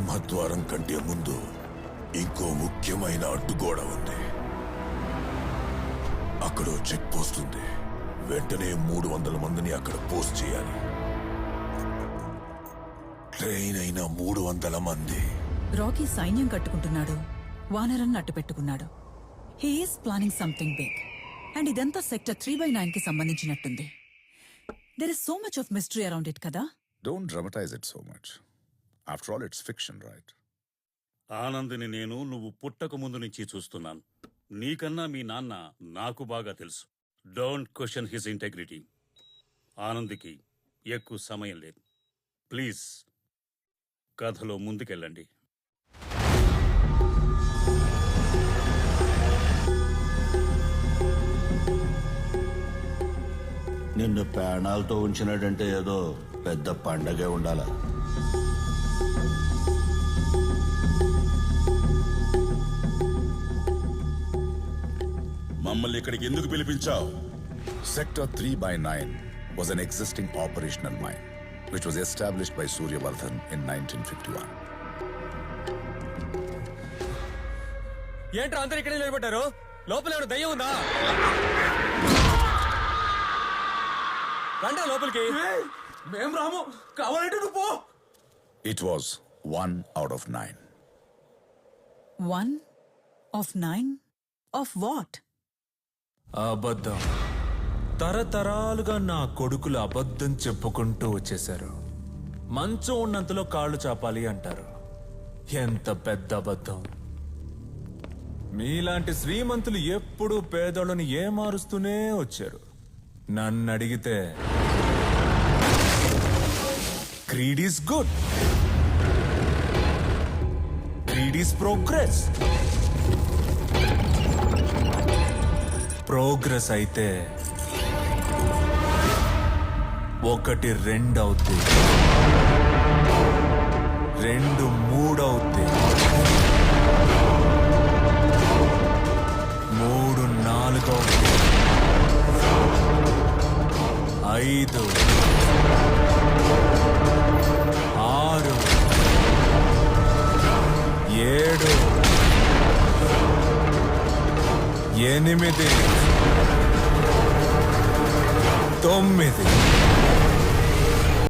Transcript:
సింహద్వారం కంటే ముందు ఇంకో ముఖ్యమైన అడ్డుగోడ ఉంది. అక్కడ చెక్ పోస్ట్ ఉంది. వెంటనే 300 మందిని అక్కడ పోస్ట్ చేయాలి. ట్రైన్ అయిన 300 మంది. రాకీ సైన్యం కట్టుకుంటున్నాడు, వానరన్ అట్టు పెట్టుకున్నాడు. He's planning something big. And ఇదంతా సెక్టర్ 3/9 కి సంబంధించినట్టుంది. There is so much of mystery around it కదా. Don't dramatize it so much. After all, it's fiction, right? ఆనందిని నువ్వు పుట్టక ముందు నుంచి చూస్తున్నాను. నీకన్నా మీ నాన్న నాకు బాగా తెలుసు. Don't question his integrity. ఆనందికి ఎక్కువ సమయం లేదు. ప్లీజ్ కథలో ముందుకెళ్ళండి. నిన్ను ప్రాణాలతో ఉంచినట్టంటే ఏదో పెద్ద పండగే ఉండాల. మమ్మల్ని ఇక్కడికి ఎందుకు పిలిపించావు? Sector 3/9 was an existing operational mine, which was established by Suryavardhan in 1951. ఏంట్రా అందరు ఇక్కడే నిలబెట్టారు? లోపల ఏమైనా దయ్యం ఉందా? రండి లోపలికి. మేం రాము, కావాలంటే నువ్వు పో. It was 1 out of 9. 1 of 9? Of what? అబద్ధం. తరతరాలుగా నా కొడుకులు అబద్ధం చెప్పుకుంటూ వచ్చేశారు. మంచం ఉన్నంతలో కాళ్ళు చాపాలి అంటారు. ఎంత పెద్ద అబద్ధం. మీలాంటి శ్రీమంతులు ఎప్పుడూ పేదోళ్ళని ఏమారుస్తూనే వచ్చారు. నన్ను అడిగితే greed is good. Greed is progress. Progress అయితే 1 2 అవుద్ది, 2 3 అవుద్ది, 3 4 అవుద్ది, 5 6 7 8 9